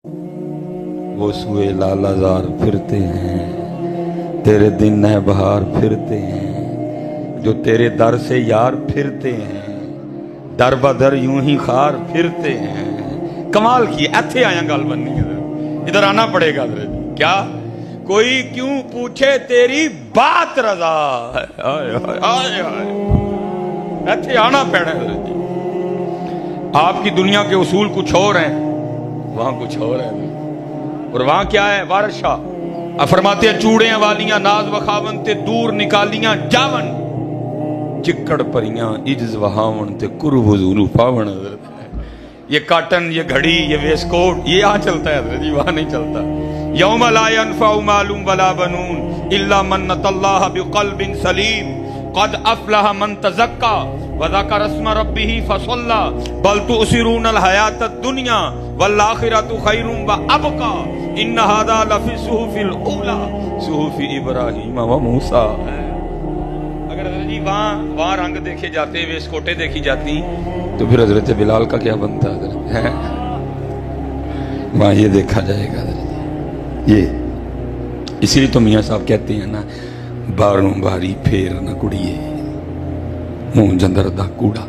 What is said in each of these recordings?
وہ سوئے لالازار پھرتے ہیں، تیرے دن ہے بہار پھرتے ہیں، جو تیرے در سے یار پھرتے ہیں، در بدر یوں ہی خار پھرتے ہیں۔ کمال کی ایتھے آیا گل بننی ہے، ادھر آنا پڑے گا ادھر۔ کیا کوئی کیوں پوچھے تیری بات رضا، ایتھے آنا پڑے ادھر جی۔ آپ کی دنیا کے اصول کچھ اور ہیں، وہاں کچھ اور ہے، اور وہاں کیا ہے؟ وارث شاہ فرماتے ہیں چوڑیاں والیاں ناز وخاون تے دور نکالیاں جاون، چکڑ پریاں عجز وہاون تے قرب حضور پاون۔ یہ کاٹن، یہ گھڑی، یہ ویس کوٹ، یہ یہاں چلتا ہے حضرت جی، وہاں نہیں چلتا۔ یوم لا ينفع مال ولا بنون الا من اتى الله بقلب سلیم قد افلح من تزکا وذکر اسم ربه فصلى بل تؤثرون الحیاۃ الدنیا والآخرۃ خیر وابقى ان هذا لفی الصحف الاولی صحف ابراہیم وموسیٰ۔ اگر حضرت جی وہاں رنگ دیکھے جاتے، ویس کوٹیں دیکھی جاتی، تو پھر حضرت بلال کا کیا بنتا حضرت ہے؟ وہاں یہ دیکھا جائے گا حضرت، یہ اسی لیے تو میاں صاحب کہتے ہیں نا، باروں باری پھیر نہ کڑیے منہ جندر دا کوڑا۔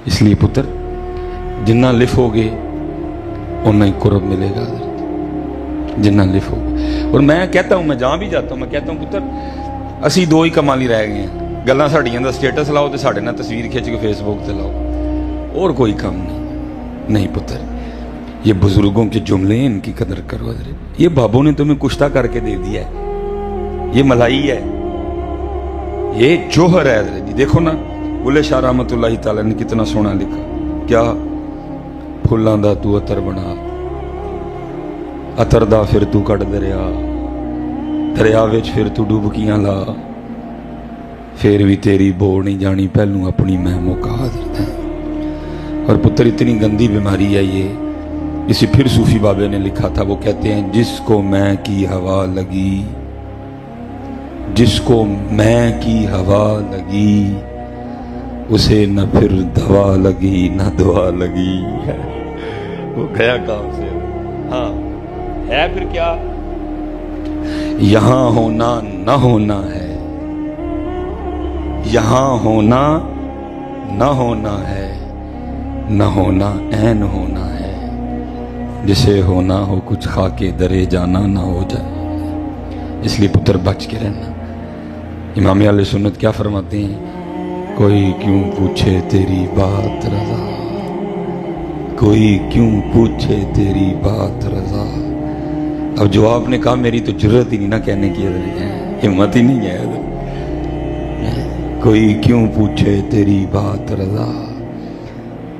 اس لیے پتر جنہ لفو گے اتنا ہی قرب ملے گا حضرت، جنہ لفو گے۔ اور میں کہتا ہوں، میں جہاں بھی جاتا ہوں میں کہتا ہوں پتر اسی دو ہی کمالی رہ گئے ہیں، گلاں ساڈیاں دا سٹیٹس لاؤ تے ساڈے نال تصویر کھچ کے فیس بک تے لاؤ، اور کوئی کام نہیں پتر۔ یہ بزرگوں کے جملے ہیں، ان کی قدر کرو حضرت۔ یہ بابوں نے تمہیں کشتہ کر کے دے دیا ہے، یہ ملائی ہے، یہ جوہر ہے حضرت جی۔ دیکھو نا بلے شاہ رحمت اللہ تعالی نے کتنا سونا لکھا، کیا پھلاں دا تو عطر بنا، عطر دا پھر تو کٹ دریا، دریا وچ پھر تو ڈبکیاں لا، پھر بھی تیری بوڑ نہیں جانی پہلوں اپنی میں موقع حضرت ہے۔ اور پتر اتنی گندی بیماری ہے یہ، اسے پھر صوفی بابے نے لکھا تھا، وہ کہتے ہیں جس کو میں کی ہوا لگی، جس کو میں کی ہوا لگی اسے نہ پھر دوا لگی نہ دعا لگی۔ وہ گیا کام سے، ہاں ہے پھر کیا؟ یہاں ہونا نہ ہونا ہے، یہاں ہونا نہ ہونا ہے، نہ ہونا عین ہونا ہے، جسے ہونا ہو کچھ کھا کے درے جانا نہ ہو جائے۔ اس لیے پتر بچ کے رہنا۔ امام اہل سنت کیا فرماتے ہیں؟ کوئی کیوں پوچھے تیری بات رضا، کوئی کیوں پوچھے تیری بات رضا۔ اب جو آپ نے کہا میری تو جرت ہی نہیں نہ کہنے کی، ہمت ہی نہیں ہے۔ کوئی کیوں پوچھے تیری بات رضا،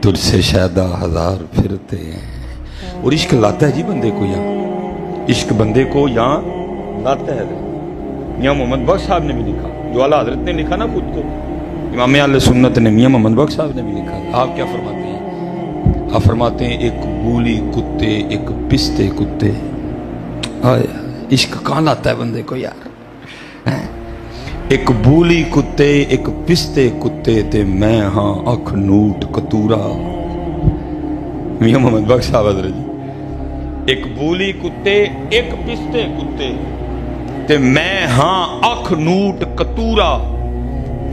تجھ سے شیدا ہزار پھرتے ہیں۔ اور عشق لاتا ہے جی بندے کو یہاں، عشق بندے کو یہاں لاتا ہے۔ میاں محمد بخش صاحب نے بھی لکھا، جو اعلیٰ حضرت نے لکھا نا خود کو، امام اہل سنت نے میاں محمد بخش صاحب نے بھی لکھا۔ آپ کیا فرماتے ہیں؟ آپ فرماتے ہیں ایک بولی کتے ایک پستے کتے۔ عشق کہاں لاتا ہے بندے کو یار؟ ایک بولی کتے ایک پستے کتے تے میں ہاں اکھ نوٹ کتورا۔ میاں محمد بخش صاحب حضرت جی، ایک بولی کتے ایک پستے کتے تے میں ہاں اکھ نوٹ کتورا،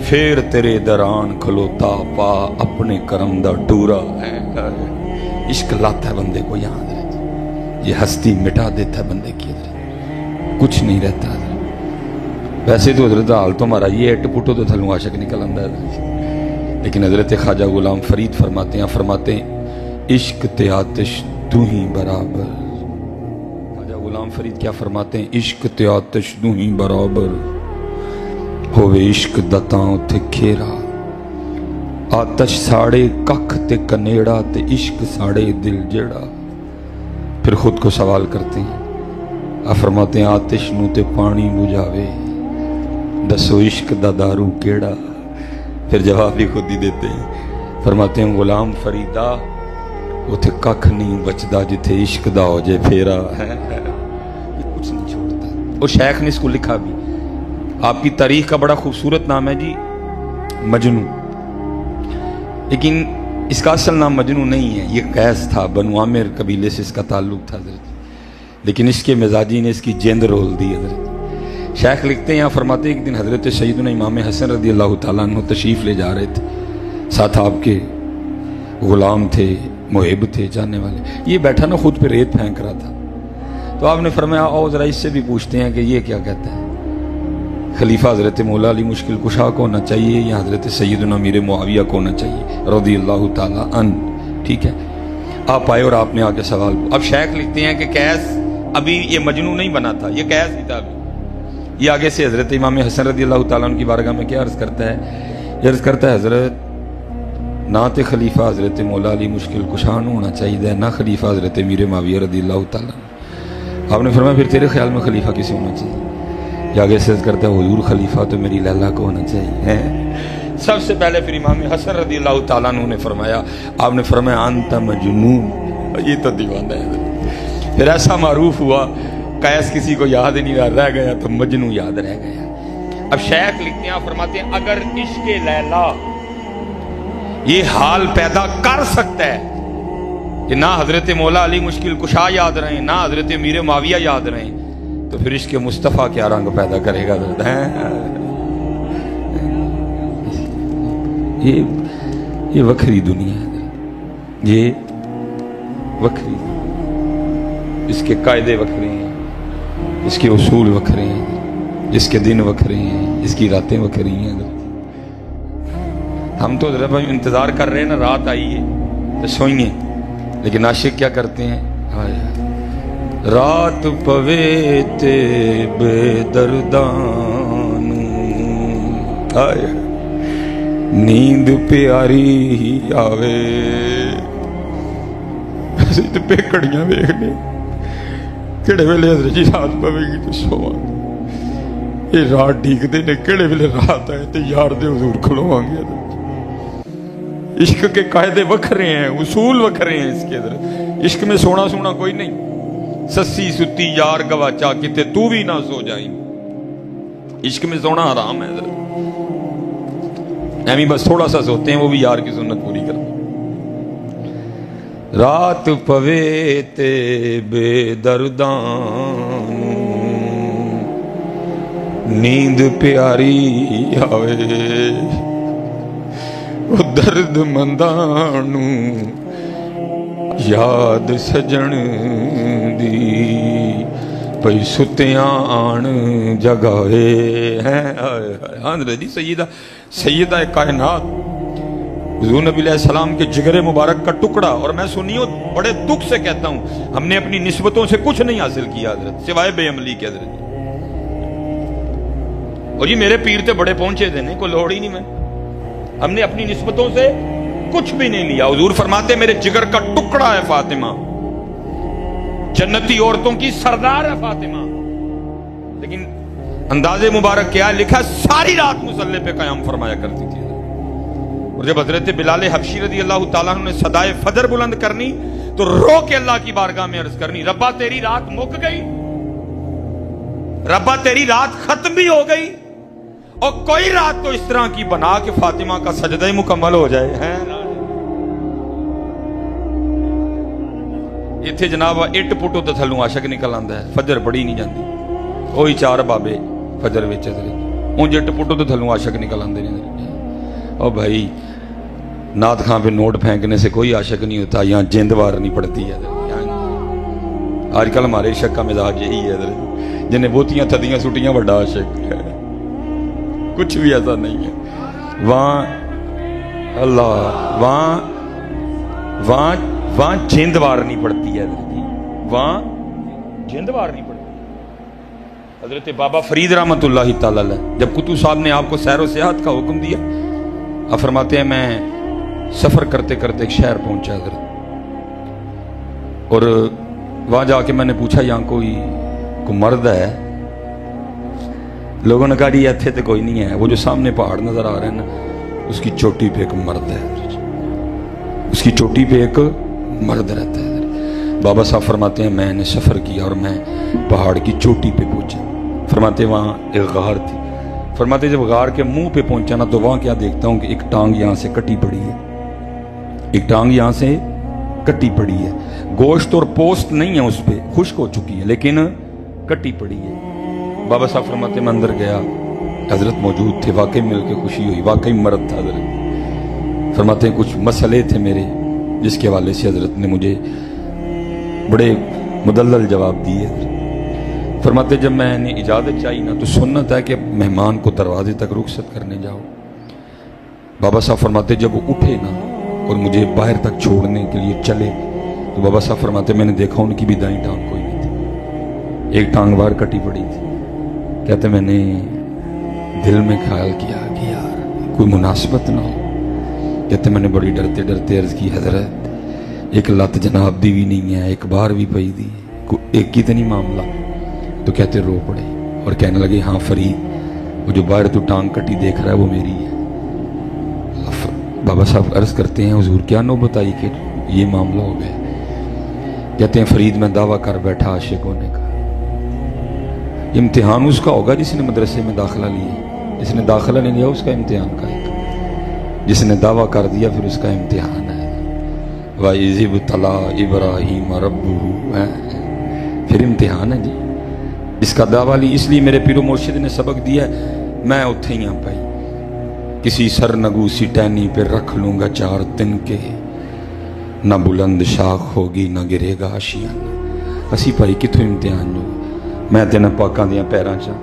پھر تیرے دران کھلوتا پا اپنے کرم دا ٹورا۔ عشق لاتا ہے بندے کو یہاں حضرت، یہ ہستی مٹا دیتا ہے بندے کی حضرت، کچھ نہیں رہتا حضرت۔ ویسے تو حضرت حال تو ہمارا یہ اٹ پٹو تو تھلوں عاشق نکل آندہ ہے، لیکن حضرت خواجہ غلام فرید فرماتے ہیں عشق تے آتش تو ہی برابر۔ خواجہ غلام فرید کیا فرماتے ہیں؟ عشق تے آتش تو ہی برابر، ہووے عشق دتاں تے کھیرا، آتش ساڑے ککھ تے کنیڑا تے عشق ساڑے دل جیڑا۔ پھر خود کو سوال کرتے ہیں، آپ فرماتے ہیں آتش نو تے پانی بجھاوے، دسو عشق دا دارو کیڑا۔ پھر جواب بھی خود ہی دیتے ہیں، فرماتے ہیں غلام فریدہ اتھے ککھ نہیں بچدا جتھے عشق دا ہو جے پھیرا۔ کچھ نہیں چھوڑتا۔ اور شیخ نے اس کو لکھا بھی، آپ کی تاریخ کا بڑا خوبصورت نام ہے جی مجنوں، لیکن اس کا اصل نام مجنو نہیں ہے، یہ قیس تھا، بنو عامر قبیلے سے اس کا تعلق تھا حضرت، لیکن اس کے مزاجی نے اس کی جیند رول دی حضرت۔ شیخ لکھتے ہیں، یہاں فرماتے ہیں ایک دن حضرت سیدنا امام حسن رضی اللہ تعالیٰ عنہ تشریف لے جا رہے تھے، ساتھ آپ کے غلام تھے، محب تھے، جاننے والے۔ یہ بیٹھا نا خود پہ ریت پھینک رہا تھا، تو آپ نے فرمایا آؤ ذرا اس سے بھی پوچھتے ہیں کہ یہ کیا کہتا ہے، خلیفہ حضرت مولا علی مشکل کشا کو ہونا چاہیے یا حضرت سیدنا امیر معاویہ کو ہونا چاہیے رضی اللہ تعالیٰ عنہ؟ ٹھیک ہے، آپ آئے اور آپ نے آ کے سوال کو۔ اب شیخ لکھتے ہیں کہ قیس ابھی یہ مجنون نہیں بنا تھا، یہ قیس ہی تھا ابھی۔ یہ آگے سے حضرت امام حسن رضی اللہ تعالیٰ عنہ کی بارگاہ میں کیا عرض کرتا ہے؟ یہ عرض کرتا ہے حضرت نہ تے خلیفہ حضرت مولا علی مشکل کشا ہونا چاہیے، نہ خلیفہ حضرت امیر معاویہ رضی اللہ تعالیٰ عنہ۔ آپ نے فرمایا پھر تیرے خیال میں خلیفہ کسے ہونا چاہیے؟ یہ آگے سے عرض کرتا ہے حضور خلیفہ تو میری لیلا کو ہونا چاہیے۔ سب سے پہلے پھر امام حسن رضی اللہ تعالیٰ عنہ نے فرمایا، آپ نے فرمایا انت مجنون، یہ تو دیوانہ ہے۔ پھر ایسا معروف ہوا، قیس کسی کو یاد نہیں رہ گیا تو مجنون یاد رہ گیا۔ اب شیخ لکھتے ہیں، فرماتے ہیں اگر عشق لیلا یہ حال پیدا کر سکتا ہے کہ نہ حضرت مولا علی مشکل کشا یاد رہیں، نہ حضرت امیر معاویہ یاد رہیں، تو پھر عشق مصطفیٰ کیا رنگ پیدا کرے گا؟ یہ وکھری دنیا ہے، یہ وکھری، اس کے قاعدے وکھرے ہیں، اس کے اصول وکھرے ہیں، اس کے دن وکھرے ہیں، اس کی راتیں وکھری ہیں۔ ہم تو ذرا انتظار کر رہے ہیں نا رات آئی ہے تو سوئیں، لیکن عاشق کیا کرتے ہیں؟ رات پوے تے بے دردان، نیند پیاری ہی آوے، اسی تو پیکڑیاں ویکھنے کہڑے ویلے حضرت جی رات پوے گی تو سواں، یہ رات ڈیکدے نے کہڑے ویلے رات آئے تو یار دے حضور کھلواں گے۔ عشق کے قاعدے وکھرے ہیں، اصول وکھرے ہیں اس کے اندر۔ عشق میں سونا سونا کوئی نہیں، سسی ستی یار گواچا کتے تو بھی نہ سو جائیں، عشق میں سونا حرام ہے حضرت۔ ایمی بس تھوڑا سا سوتے ہیں، وہ بھی یار کی سنت پوری کرتے۔ رات پوے تے بے دردان، نیند پیاری آوے، درد مندانو یاد سجن دی، پئی ستیاں آن جگائے ہیں۔ حضرت سیدہ کائنات حضور نبی علیہ السلام کے جگر مبارک کا ٹکڑا، اور میں سنیوں بڑے دکھ سے کہتا ہوں ہم نے اپنی نسبتوں سے کچھ نہیں حاصل کیا حضرت، سوائے بے عملی کے حضرت۔ اور یہ میرے پیر تے بڑے پہنچے تھے، نہیں کوئی لوڑ ہی نہیں، میں ہم نے اپنی نسبتوں سے کچھ بھی نہیں لیا۔ حضور فرماتے میرے جگر کا ٹکڑا ہے فاطمہ، جنتی عورتوں کی سردار ہے فاطمہ، لیکن انداز مبارک کیا لکھا، ساری رات مصلی پہ قیام فرمایا کرتی تھی۔ اور جب حضرت بلال حبشی رضی اللہ تعالیٰ عنہ نے صدائے فجر بلند کرنی تو رو کے اللہ کی بارگاہ میں عرض کرنی، ربا تیری رات مک گئی، ربا تیری رات ختم بھی ہو گئی، اور کوئی رات تو اس طرح کی بنا کہ فاطمہ کا سجدہ ہی مکمل ہو جائے۔ اتھے جناب اٹ پٹو تو تھلوں عاشق نکل آندا ہے، فجر پڑھی نہیں جاندی، وہی چار بابے فجر وچ اونج اٹ پٹو تو تھلوں عاشق نکل آندے نے۔ او بھائی نعت خاں پہ نوٹ پھینکنے سے کوئی عاشق نہیں ہوتا، یہاں جیندوار نہیں پڑتی ہے۔ آج کل ہمارے عشق کا مزاج یہی ہے، جنہیں بوتیاں تھدیاں سٹیاں بڑا عاشق ہے، کچھ بھی ایسا نہیں ہے۔ وہاں اللہ وہاں جیندوار نہیں پڑتی ہے، وہاں جیندوار نہیں پڑتی۔ حضرت بابا فرید رحمت اللہ تعالی علیہ جب قطب صاحب نے آپ کو سیر و سیاحت کا حکم دیا، آپ فرماتے ہیں میں سفر کرتے کرتے ایک شہر پہنچا حضرت، اور وہاں جا کے میں نے پوچھا یہاں کوئی مرد ہے؟ لوگوں نے کہا جی ایتھے تو کوئی نہیں ہے، وہ جو سامنے پہاڑ نظر آ رہے ہیں نا اس کی چوٹی پہ ایک مرد ہے، اس کی چوٹی پہ ایک مرد رہتا ہے۔ بابا صاحب فرماتے ہیں میں نے سفر کیا اور میں پہاڑ کی چوٹی پہ پہنچا، فرماتے وہاں ایک غار تھی، فرماتے جب غار کے منہ پہ پہنچا نا تو وہاں کیا دیکھتا ہوں کہ ایک ٹانگ یہاں سے کٹی پڑی ہے، ایک ٹانگ یہاں سے کٹی پڑی ہے, گوشت اور پوسٹ نہیں ہے اس پہ, خشک ہو چکی ہے لیکن کٹی پڑی ہے. بابا صاحب فرماتے میں اندر گیا, حضرت موجود تھے, واقعی مل کے خوشی ہوئی, واقعی مرد تھا حضرت. فرماتے ہیں کچھ مسئلے تھے میرے جس کے حوالے سے حضرت نے مجھے بڑے مدلل جواب دیے. فرماتے جب میں نے اجازت چاہی نا تو سنت ہے کہ مہمان کو دروازے تک رخصت کرنے جاؤ. بابا صاحب فرماتے جب وہ اٹھے نا اور مجھے باہر تک چھوڑنے کے لیے چلے تو بابا صاحب فرماتے میں نے دیکھا ان کی بھی دائیں ٹانگ کوئی نہیں تھی, ایک ٹانگ باہر کٹی پڑی تھی. کہتے میں نے دل میں خیال کیا کہ یار کوئی مناسبت نہ ہو. کہتے میں نے بڑی ڈرتے ڈرتے عرض کی حضرت ایک لت جناب دی بھی نہیں ہے, ایک بار بھی پئی دی, ایک کی تو نہیں معاملہ. تو کہتے رو پڑے اور کہنے لگے ہاں فرید وہ جو باہر تو ٹانگ کٹی دیکھ رہا ہے وہ میری ہے. بابا صاحب عرض کرتے ہیں حضور کیا نوبت آئی کہ یہ معاملہ ہو گیا. کہتے ہیں فرید میں دعویٰ کر بیٹھا عاشق ہونے کا. امتحان اس کا ہوگا جس نے مدرسے میں داخلہ لیا, جس نے داخلہ نہیں لیا اس کا امتحان کا ایک, جس نے دعویٰ کر دیا پھر اس کا امتحان ہے. وَإِذِ ابْتَلَىٰ إِبْرَاهِيمَ رَبُّهُ, پھر امتحان ہے جی. اس کا دعویٰ لی, اس لیے میرے پیر و مرشد نے سبق دیا ہے, میں اتھے ہی پائی کسی سرنگو سی ٹہنی پہ رکھ لوں گا 4 دن کے, نہ بلند شاخ ہوگی نہ گرے گا آشیانہ. اسی پائی کتوں امتحان جو میں تینا پاکاں دیاں پیراں چا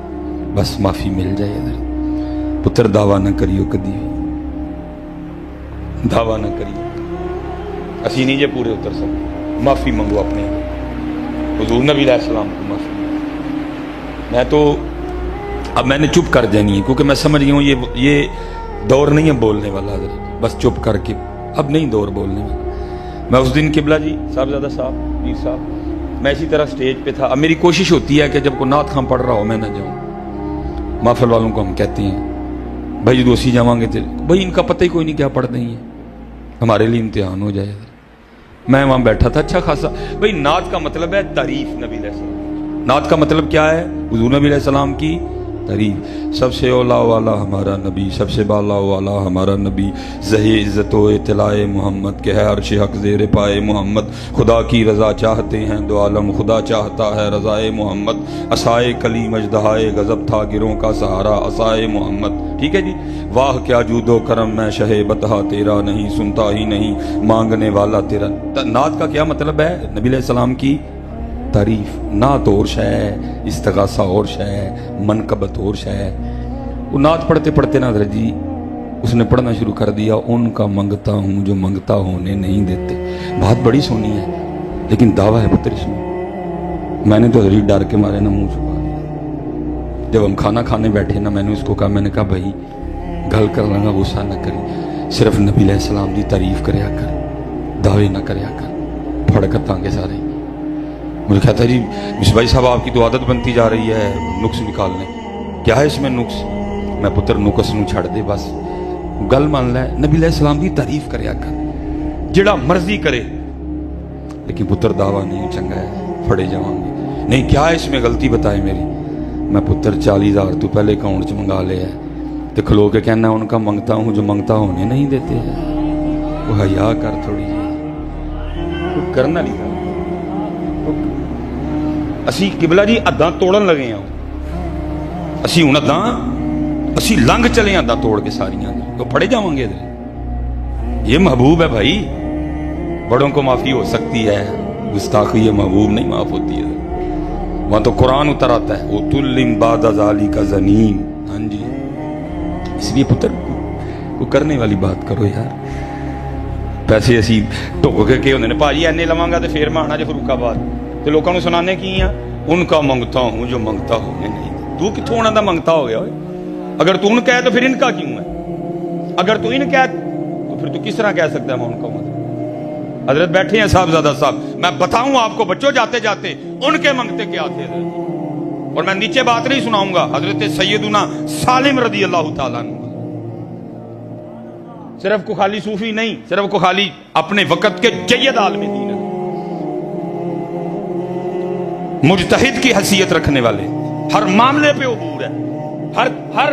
بس معافی مل جائے. ادھر پتر دعویٰ نہ کریو کدی, دعویٰ نہ کریو, اسی نہیں جے پورے اتر سکتے. معافی منگو اپنے حضور نبی علیہ السلام کو معافی. میں تو اب میں نے چپ کر جانی ہے کیونکہ میں سمجھ گیا ہوں یہ دور نہیں ہے بولنے والا حضرت, بس چپ کر کے اب نہیں دور بولنے والا. میں اس دن قبلہ جی صاحبزادہ صاحب پیر صاحب میں اسی طرح سٹیج پہ تھا. اب میری کوشش ہوتی ہے کہ جب کوئی نعت خواں پڑھ رہا ہو میں نہ جاؤں. محفل والوں کو ہم کہتے ہیں بھائی جو دوسری جاؤں گے بھائی ان کا پتہ ہی کوئی نہیں کیا پڑھ رہی ہے, ہمارے لیے امتحان ہو جائے. میں وہاں بیٹھا تھا اچھا خاصا. بھائی نعت کا مطلب ہے تعریف نبی علیہ السلام. نعت کا مطلب کیا ہے؟ حضور نبی علیہ السلام کی تعریف. سب سے اولا والا ہمارا نبی, سب سے بالا والا ہمارا نبی, زہی عزت و اطلاع محمد کے ہے عرش حق زیر پائے محمد. خدا کی رضا چاہتے ہیں دو عالم, خدا چاہتا ہے رضائے محمد. عصائے کلیم اژدہائے غضب تھا گروں کا سہارا عصائے محمد. ٹھیک ہے جی. واہ کیا جود و کرم میں شہ بتہا تیرا, نہیں سنتا ہی نہیں مانگنے والا تیرا. نعت کا کیا مطلب ہے؟ نبی علیہ السلام کی تعریف. نعت اور شے, استغاثہ اور شے, منقبت اور شے. وہ نعت پڑھتے پڑھتے نا حضرت جی اس نے پڑھنا شروع کر دیا, ان کا منگتا ہوں جو منگتا ہونے نہیں دیتے. بات بڑی سونی ہے لیکن دعویٰ ہے پتر اس میں. میں نے تو حضرت ڈر کے مارے نا منہ چھپا دیا. جب ہم کھانا کھانے بیٹھے نا میں نے اس کو کہا, میں نے کہا بھائی گل کر لیں گا غصہ نہ کری, صرف نبی علیہ السلام دی تعریف کریا کر, دعوے نہ کریا کر. پھڑ کر تانگے سارے. مجھے کہتا ہے جی مصباحی صاحب آپ کی تو عادت بنتی جا رہی ہے نقص نکالنے. کیا ہے اس میں نقص؟ میں پتر نقص نو چھڑ دے, بس گل مان لے. نبی علیہ السلام کی تعریف کریا کر, جڑا مرضی کرے, لیکن پتر دعویٰ نہیں چنگا ہے, پھڑے جاؤں گے. نہیں کیا ہے اس میں غلطی بتائے میری. میں پتر 40,000 تو پہلے اکاؤنٹ چ منگا لے ہے تو کھلو کے کہنا ان کا منگتا ہوں جو منگتا ہونے نہیں دیتے ہیں. وہ حیا کر تھوڑی جی, کرنا نہیں. اسی قبلہ جی اداں توڑن لگے ہیں, اسی ہوں اداں اسی لنگ چلے ہیں اداں توڑ کے ساریاں, تو پڑے جاؤں گے. یہ محبوب ہے بھائی, بڑوں کو معافی ہو سکتی ہے, گستاخی یہ محبوب نہیں معاف ہوتی ہے. وہاں تو قرآن اتر آتا ہے اُتُلٍ بَعْدَ ذَلِكَ زَنِيمٌ. ہاں جی, اس لیے پتر کو کرنے والی بات کرو یار. پیسے اسی ٹھوک کے ہوندے نے بھاجی اینے لواں گا تے پھر میں آنا جے فروخ آباد تے لوکاں نوں سنانے کی ہیں ان کا منگتا ہوں جو منگتا ہونے نہیں. تو کتھوں انہاں دا منگتا ہو گیا ہوئے؟ اگر تو ان کہے تو پھر ان کا کیوں ہے؟ اگر تو ان کہے تو پھر تو کس طرح کہہ سکتا ہے میں ان کا منگتا. حضرت بیٹھے ہیں صاحبزادہ صاحب, میں بتاؤں آپ کو بچوں جاتے جاتے ان کے منگتے کیا تھے حضرت. اور میں نیچے بات نہیں سناؤں گا, حضرت سیدنا سالم رضی اللہ تعالیٰ عنہ. صرف کو خالی صوفی نہیں, صرف کو خالی اپنے وقت کے جید عالم دین, مجتہد کی حیثیت رکھنے والے, ہر معاملے پہ عبور ہے, ہر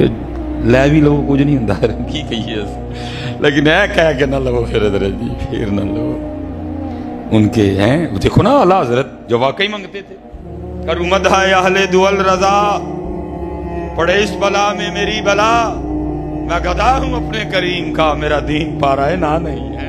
لے بھی لو کچھ نہیں ہوندا کی کہیے لیکن اے کہہ کے نہ لو پھر ادھر جی پھر نہ لو ان کے ہیں دیکھو نا اعلیٰ حضرت جو واقعی مانگتے تھے کروں مدح اہل دول رضا پڑے اس بلا میں میری بلا میں گدا ہوں اپنے کریم کا میرا دین پا رہا ہے نہ نہیں ہے